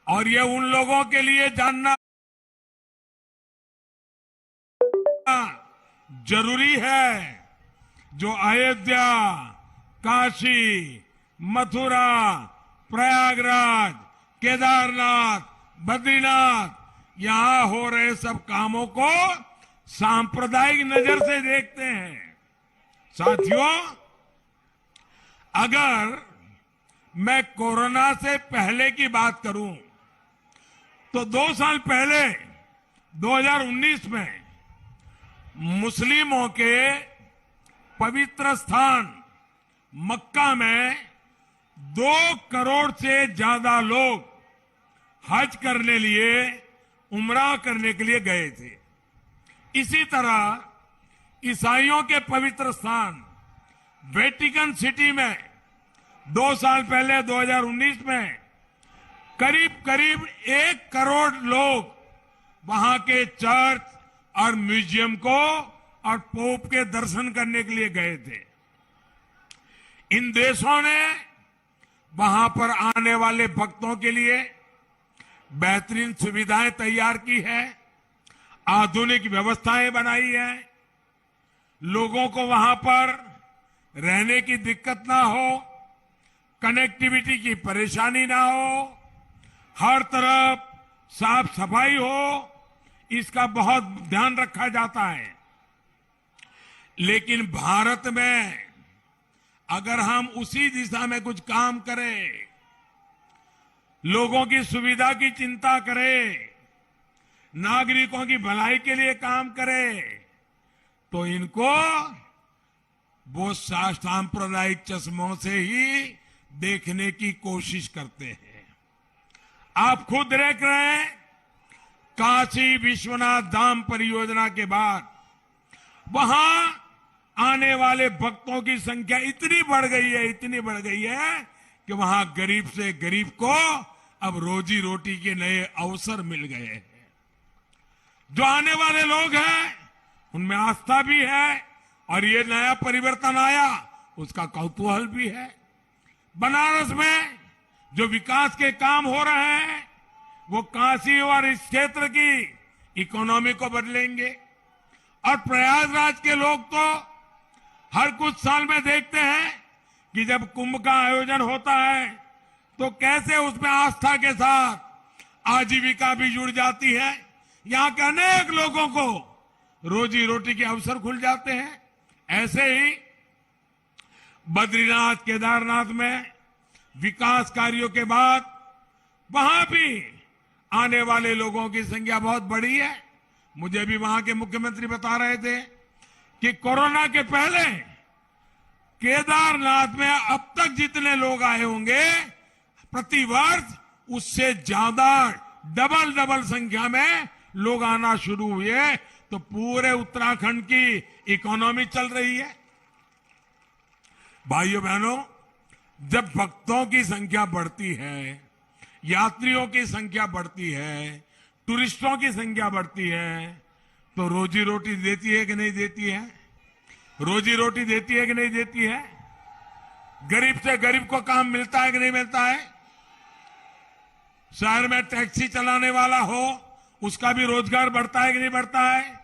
और ये उन लोगों के लिए जानना जरूरी है जो अयोध्या, काशी, मथुरा, प्रयागराज, केदारनाथ, बद्रीनाथ यहां हो रहे सब कामों को सांप्रदायिक नजर से देखते हैं। साथियों, अगर मैं कोरोना से पहले की बात करूं तो 2 साल पहले 2019 में मुस्लिमों के पवित्र स्थान मक्का में 2 करोड़ से ज्यादा लोग हज करने लिए, उम्रा करने के लिए गए थे। इसी तरह ईसाइयों के पवित्र स्थान वेटिकन सिटी में 2 साल पहले 2019 में करीब करीब 1 करोड़ लोग वहां के चर्च और म्यूजियम को और पोप के दर्शन करने के लिए गए थे। इन देशों ने वहां पर आने वाले भक्तों के लिए बेहतरीन सुविधाएं तैयार की है, आधुनिक व्यवस्थाएं बनाई है, लोगों को वहां पर रहने की दिक्कत ना हो, कनेक्टिविटी की परेशानी ना हो, हर तरफ साफ सफाई हो, इसका बहुत ध्यान रखा जाता है। लेकिन भारत में अगर हम उसी दिशा में कुछ काम करें, लोगों की सुविधा की चिंता करें, नागरिकों की भलाई के लिए काम करें, तो इनको वो सांप्रदायिक चश्मों से ही देखने की कोशिश करते हैं। आप खुद देख रहे हैं, काशी विश्वनाथ धाम परियोजना के बाद वहां आने वाले भक्तों की संख्या इतनी बढ़ गई है कि वहां गरीब से गरीब को अब रोजी रोटी के नए अवसर मिल गए हैं। जो आने वाले लोग हैं उनमें आस्था भी है और ये नया परिवर्तन आया उसका कौतूहल भी है। बनारस में जो विकास के काम हो रहे हैं वो काशी और इस क्षेत्र की इकोनॉमी को बदलेंगे। और प्रयागराज के लोग तो हर कुछ साल में देखते हैं कि जब कुंभ का आयोजन होता है तो कैसे उसमें आस्था के साथ आजीविका भी जुड़ जाती है। यहां के अनेक लोगों को रोजी रोटी के अवसर खुल जाते हैं। ऐसे ही बद्रीनाथ, केदारनाथ में विकास कार्यों के बाद वहां भी आने वाले लोगों की संख्या बहुत बढ़ी है। मुझे भी वहां के मुख्यमंत्री बता रहे थे कि कोरोना के पहले केदारनाथ में अब तक जितने लोग आए होंगे प्रति वर्ष उससे ज्यादा डबल संख्या में लोग आना शुरू हुए। तो पूरे उत्तराखंड की इकोनॉमी चल रही है। भाइयों बहनों, जब भक्तों की संख्या बढ़ती है, यात्रियों की संख्या बढ़ती है, टूरिस्टों की संख्या बढ़ती है, तो रोजी रोटी देती है कि नहीं देती है? रोजी रोटी देती है कि नहीं देती है? गरीब से गरीब को काम मिलता है कि नहीं मिलता है? शहर में टैक्सी चलाने वाला हो उसका भी रोजगार बढ़ता है कि नहीं बढ़ता है?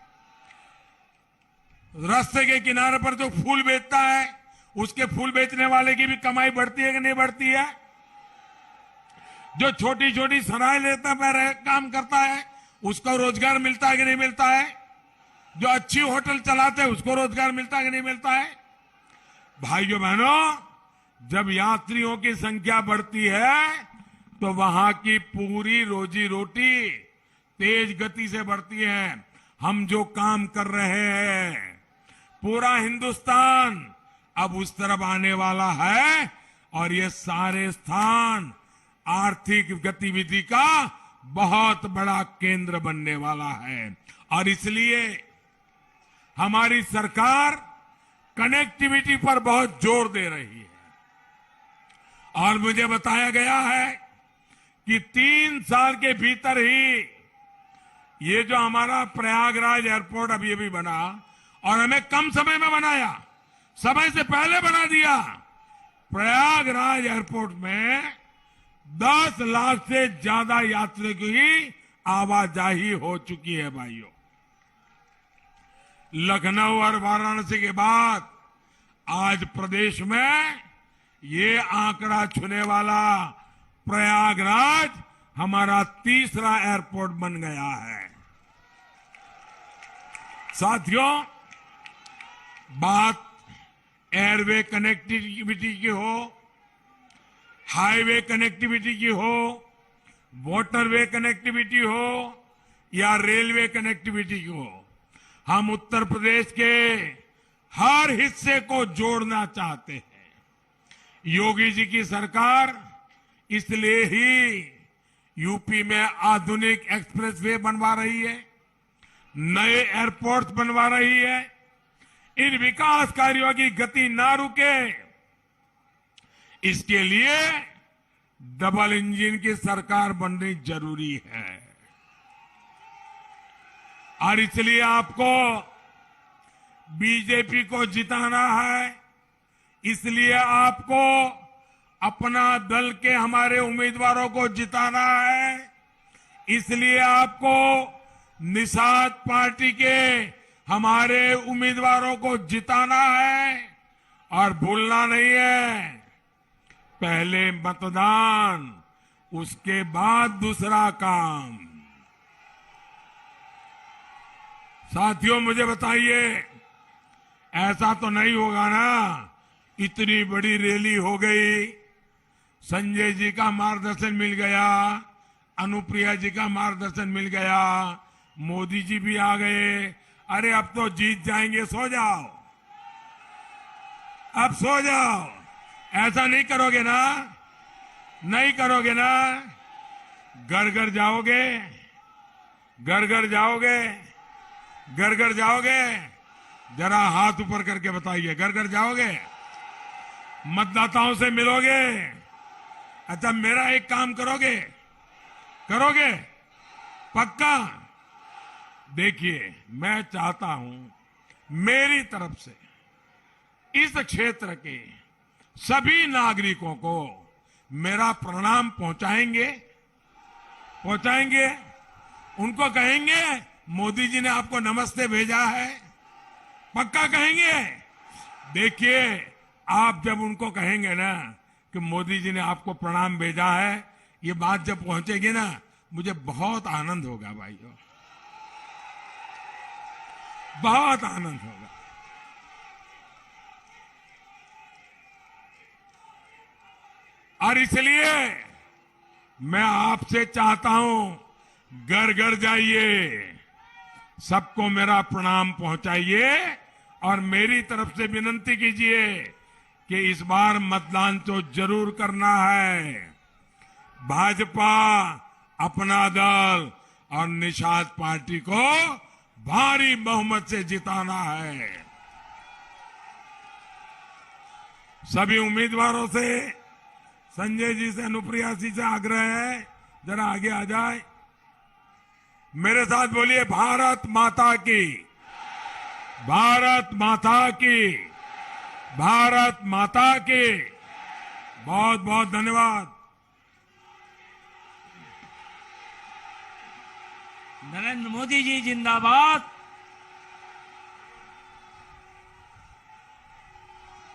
रास्ते के किनारे पर जो फूल बेचता है उसके फूल बेचने वाले की भी कमाई बढ़ती है कि नहीं बढ़ती है? जो छोटी छोटी सराय लेता है, काम करता है, उसको रोजगार मिलता है कि नहीं मिलता है? जो अच्छी होटल चलाते हैं उसको रोजगार मिलता है कि नहीं मिलता है? भाइयों बहनों, जब यात्रियों की संख्या बढ़ती है तो वहां की पूरी रोजी रोटी तेज गति से बढ़ती है। हम जो काम कर रहे हैं पूरा हिंदुस्तान अब उस तरफ आने वाला है और ये सारे स्थान आर्थिक गतिविधि का बहुत बड़ा केंद्र बनने वाला है। और इसलिए हमारी सरकार कनेक्टिविटी पर बहुत जोर दे रही है। और मुझे बताया गया है कि 3 साल के भीतर ही ये जो हमारा प्रयागराज एयरपोर्ट अभी बना, और हमें कम समय में बनाया, समय से पहले बना दिया। प्रयागराज एयरपोर्ट में 10 लाख से ज्यादा यात्रियों की आवाजाही हो चुकी है भाइयों। लखनऊ और वाराणसी के बाद आज प्रदेश में ये आंकड़ा छूने वाला प्रयागराज हमारा तीसरा एयरपोर्ट बन गया है। साथियों, बात एयरवे कनेक्टिविटी की हो, हाईवे कनेक्टिविटी की हो, वाटरवे कनेक्टिविटी हो या रेलवे कनेक्टिविटी की हो, हम उत्तर प्रदेश के हर हिस्से को जोड़ना चाहते हैं। योगी जी की सरकार इसलिए ही यूपी में आधुनिक एक्सप्रेसवे बनवा रही है, नए एयरपोर्ट्स बनवा रही है। इन विकास कार्यों की गति ना रुके, इसके लिए डबल इंजन की सरकार बननी जरूरी है। और इसलिए आपको बीजेपी को जिताना है, इसलिए आपको अपना दल के हमारे उम्मीदवारों को जिताना है, इसलिए आपको निषाद पार्टी के हमारे उम्मीदवारों को जिताना है। और भूलना नहीं है, पहले मतदान, उसके बाद दूसरा काम। साथियों, मुझे बताइए, ऐसा तो नहीं होगा ना, इतनी बड़ी रैली हो गई, संजय जी का मार्गदर्शन मिल गया, अनुप्रिया जी का मार्गदर्शन मिल गया, मोदी जी भी आ गए, अरे अब तो जीत जाएंगे, सो जाओ, अब सो जाओ। ऐसा नहीं करोगे ना, नहीं करोगे ना, घर घर जाओगे, घर घर जाओगे, घर घर जाओगे, जरा हाथ ऊपर करके बताइए, घर घर जाओगे, मतदाताओं से मिलोगे। अच्छा, मेरा एक काम करोगे, करोगे पक्का? देखिए, मैं चाहता हूं मेरी तरफ से इस क्षेत्र के सभी नागरिकों को मेरा प्रणाम पहुंचाएंगे, पहुंचाएंगे। उनको कहेंगे मोदी जी ने आपको नमस्ते भेजा है, पक्का कहेंगे। देखिए, आप जब उनको कहेंगे ना कि मोदी जी ने आपको प्रणाम भेजा है, ये बात जब पहुंचेगी ना, मुझे बहुत आनंद होगा भाइयों, बहुत आनंद होगा। और इसलिए मैं आपसे चाहता हूं, घर घर जाइए, सबको मेरा प्रणाम पहुंचाइए और मेरी तरफ से विनती कीजिए कि इस बार मतदान तो जरूर करना है। भाजपा, अपना दल और निषाद पार्टी को भारी बहुमत से जिताना है। सभी उम्मीदवारों से, संजय जी से, अनुप्रिया जी से आग्रह है, जरा आगे आ जाए, मेरे साथ बोलिए, भारत माता की, भारत माता की, भारत माता की। बहुत बहुत धन्यवाद। नरेंद्र मोदी जी जिंदाबाद,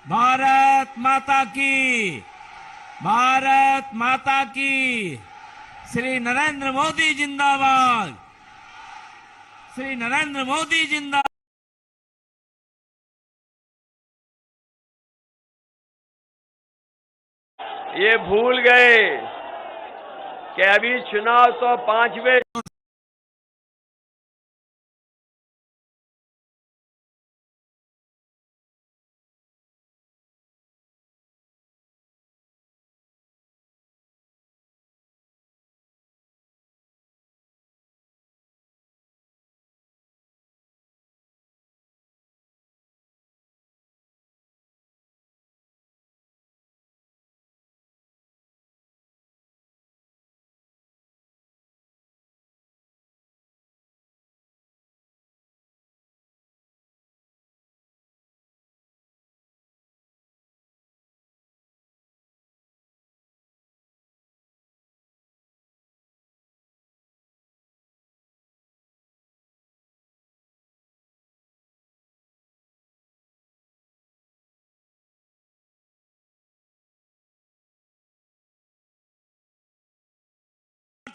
भारत माता की, भारत माता की। श्री नरेंद्र मोदी जिंदाबाद, श्री नरेंद्र मोदी जिंदाबाद। ये भूल गए कि अभी चुनाव तो 5वें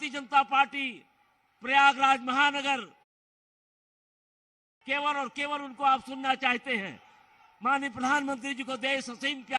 भारतीय जनता पार्टी प्रयागराज महानगर केवल और केवल उनको आप सुनना चाहते हैं। माननीय प्रधानमंत्री जी को देश असीम प्यार